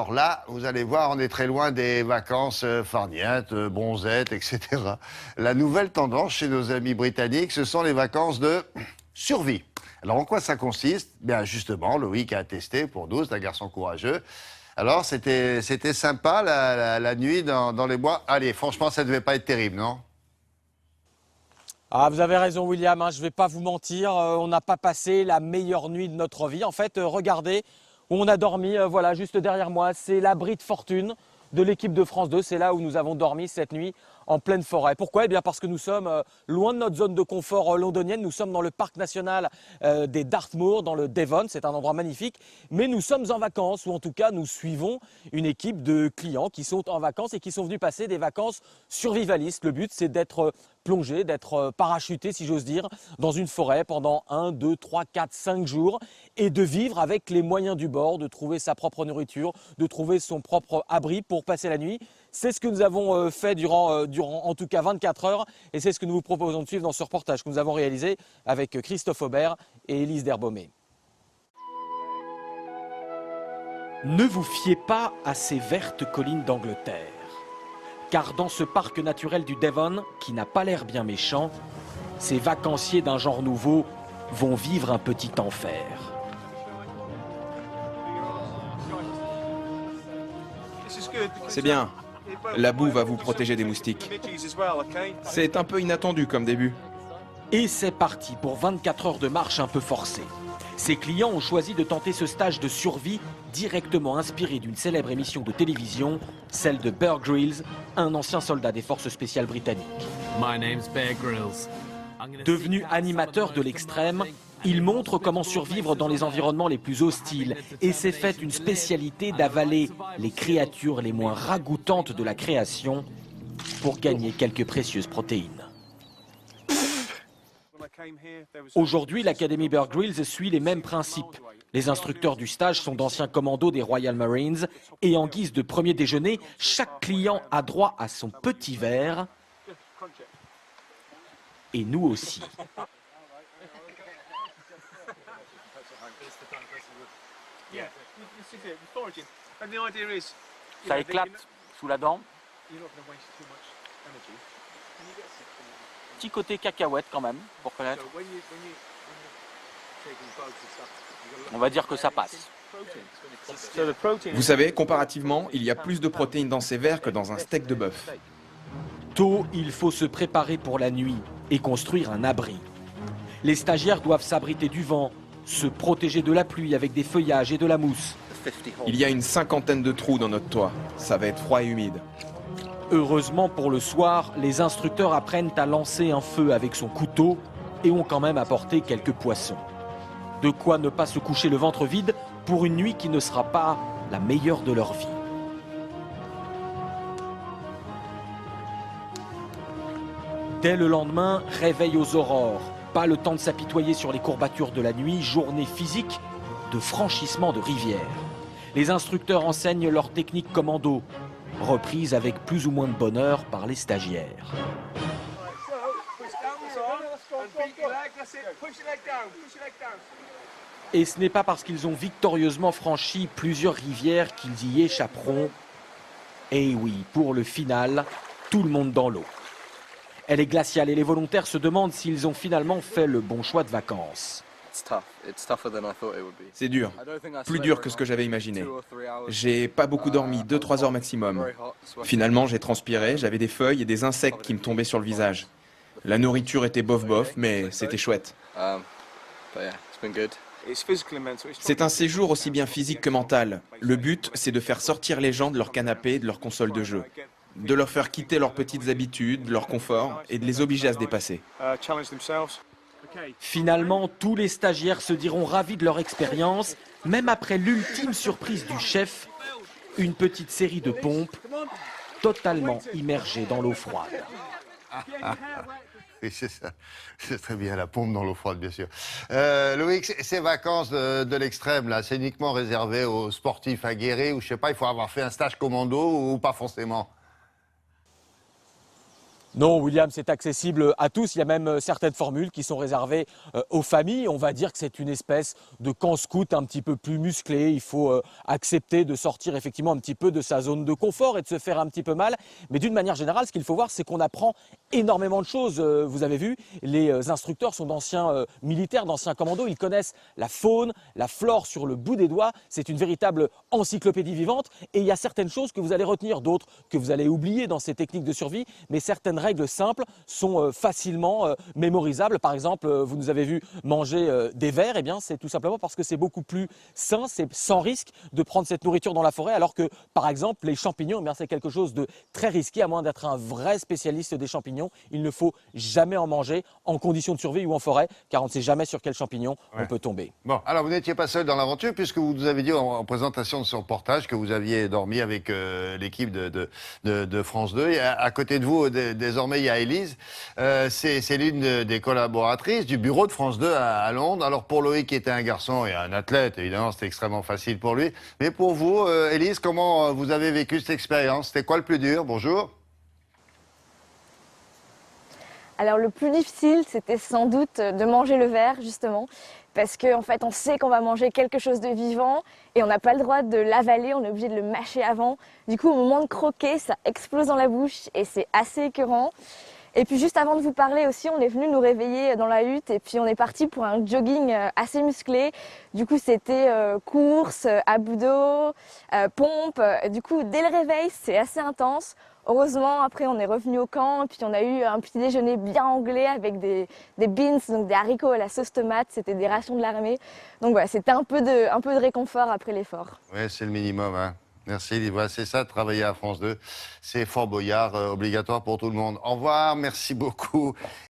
Alors là, vous allez voir, on est très loin des vacances farnientes, bronzettes, etc. La nouvelle tendance chez nos amis britanniques, ce sont les vacances de survie. Alors en quoi ça consiste? Bien justement, Loïc a testé pour nous, c'est un garçon courageux. Alors c'était sympa la nuit dans les bois. Allez, franchement, ça devait pas être terrible, non? Ah, vous avez raison, William, hein, je ne vais pas vous mentir, on n'a pas passé la meilleure nuit de notre vie. En fait, regardez où on a dormi, voilà, juste derrière moi, c'est l'abri de fortune de l'équipe de France 2. C'est là où nous avons dormi cette nuit en pleine forêt. Pourquoi? Eh bien parce que nous sommes loin de notre zone de confort londonienne. Nous sommes dans le parc national des Dartmoor, dans le Devon. C'est un endroit magnifique. Mais nous sommes en vacances, ou en tout cas nous suivons une équipe de clients qui sont en vacances et qui sont venus passer des vacances survivalistes. Le but, c'est d'être plongé, d'être parachuté, si j'ose dire, dans une forêt pendant 1, 2, 3, 4, 5 jours et de vivre avec les moyens du bord, de trouver sa propre nourriture, de trouver son propre abri pour passer la nuit. C'est ce que nous avons fait durant en tout cas 24 heures et c'est ce que nous vous proposons de suivre dans ce reportage que nous avons réalisé avec Christophe Aubert et Élise Derbaumet. Ne vous fiez pas à ces vertes collines d'Angleterre, car dans ce parc naturel du Devon, qui n'a pas l'air bien méchant, ces vacanciers d'un genre nouveau vont vivre un petit enfer. C'est bien. La boue va vous protéger des moustiques. C'est un peu inattendu comme début. Et c'est parti pour 24 heures de marche un peu forcée. Ces clients ont choisi de tenter ce stage de survie directement inspiré d'une célèbre émission de télévision, celle de Bear Grylls, un ancien soldat des forces spéciales britanniques. Devenu animateur de l'extrême, il montre comment survivre dans les environnements les plus hostiles et s'est fait une spécialité d'avaler les créatures les moins ragoûtantes de la création pour gagner quelques précieuses protéines. Aujourd'hui, l'Académie Bear Grylls suit les mêmes principes. Les instructeurs du stage sont d'anciens commandos des Royal Marines et en guise de premier déjeuner, chaque client a droit à son petit verre et nous aussi. Ça éclate sous la dent. Petit côté cacahuète quand même, pour connaître. On va dire que ça passe. Vous savez, comparativement, il y a plus de protéines dans ces verres que dans un steak de bœuf. Tôt, il faut se préparer pour la nuit et construire un abri. Les stagiaires doivent s'abriter du vent, se protéger de la pluie avec des feuillages et de la mousse. Il y a une 50aine de trous dans notre toit. Ça va être froid et humide. Heureusement pour le soir, les instructeurs apprennent à lancer un feu avec son couteau et ont quand même apporté quelques poissons. De quoi ne pas se coucher le ventre vide pour une nuit qui ne sera pas la meilleure de leur vie. Dès le lendemain, réveil aux aurores. Pas le temps de s'apitoyer sur les courbatures de la nuit, journée physique de franchissement de rivière. Les instructeurs enseignent leur technique commando, reprise avec plus ou moins de bonheur par les stagiaires. Et ce n'est pas parce qu'ils ont victorieusement franchi plusieurs rivières qu'ils y échapperont. Et oui, pour le final, tout le monde dans l'eau. Elle est glaciale et les volontaires se demandent s'ils ont finalement fait le bon choix de vacances. C'est dur. Plus dur que ce que j'avais imaginé. J'ai pas beaucoup dormi, 2-3 heures maximum. Finalement, j'ai transpiré, j'avais des feuilles et des insectes qui me tombaient sur le visage. La nourriture était bof-bof, mais c'était chouette. C'est un séjour aussi bien physique que mental. Le but, c'est de faire sortir les gens de leur canapé et de leur console de jeu. De leur faire quitter leurs petites habitudes, leur confort, et de les obliger à se dépasser. Finalement, tous les stagiaires se diront ravis de leur expérience, même après l'ultime surprise du chef, une petite série de pompes totalement immergées dans l'eau froide. Oui, c'est ça. C'est très bien, la pompe dans l'eau froide, bien sûr. Loïc, ces vacances de l'extrême, là, c'est uniquement réservé aux sportifs aguerris ou je sais pas, il faut avoir fait un stage commando ou pas forcément? Non, William, c'est accessible à tous. Il y a même certaines formules qui sont réservées aux familles. On va dire que c'est une espèce de camp scout un petit peu plus musclé. Il faut accepter de sortir effectivement un petit peu de sa zone de confort et de se faire un petit peu mal. Mais d'une manière générale, ce qu'il faut voir, c'est qu'on apprend énormément de choses. Vous avez vu, les instructeurs sont d'anciens militaires, d'anciens commandos. Ils connaissent la faune, la flore sur le bout des doigts. C'est une véritable encyclopédie vivante. Et il y a certaines choses que vous allez retenir, d'autres que vous allez oublier dans ces techniques de survie. Mais certaines règles simples sont facilement mémorisables. Par exemple, vous nous avez vu manger des vers, eh bien c'est tout simplement parce que c'est beaucoup plus sain, c'est sans risque de prendre cette nourriture dans la forêt, alors que par exemple les champignons, eh bien c'est quelque chose de très risqué, à moins d'être un vrai spécialiste des champignons. Il ne faut jamais en manger en conditions de survie ou en forêt, car on ne sait jamais sur quel champignon on peut tomber. Bon, alors vous n'étiez pas seul dans l'aventure, puisque vous nous avez dit en présentation de ce reportage que vous aviez dormi avec l'équipe de France 2. Et à côté de vous, désormais, il y a Élise. C'est l'une des collaboratrices du bureau de France 2 à Londres. Alors pour Loïc, qui était un garçon et un athlète, évidemment, c'était extrêmement facile pour lui. Mais pour vous, Élise, comment vous avez vécu cette expérience? C'était quoi le plus dur? Bonjour. Alors le plus difficile, c'était sans doute de manger le verre, justement, parce qu'en fait, on sait qu'on va manger quelque chose de vivant et on n'a pas le droit de l'avaler, on est obligé de le mâcher avant. Du coup, au moment de croquer, ça explose dans la bouche et c'est assez écœurant. Et puis juste avant de vous parler aussi, on est venu nous réveiller dans la hutte et puis on est parti pour un jogging assez musclé. Du coup, c'était course, abdos, pompe. Du coup, dès le réveil, c'est assez intense. Heureusement, après, on est revenu au camp et puis on a eu un petit déjeuner bien anglais avec des beans, donc des haricots à la sauce tomate. C'était des rations de l'armée. Donc voilà, c'était un peu de réconfort après l'effort. Oui, c'est le minimum, hein. Merci, Livra. C'est ça, de travailler à France 2. C'est Fort Boyard, obligatoire pour tout le monde. Au revoir, merci beaucoup.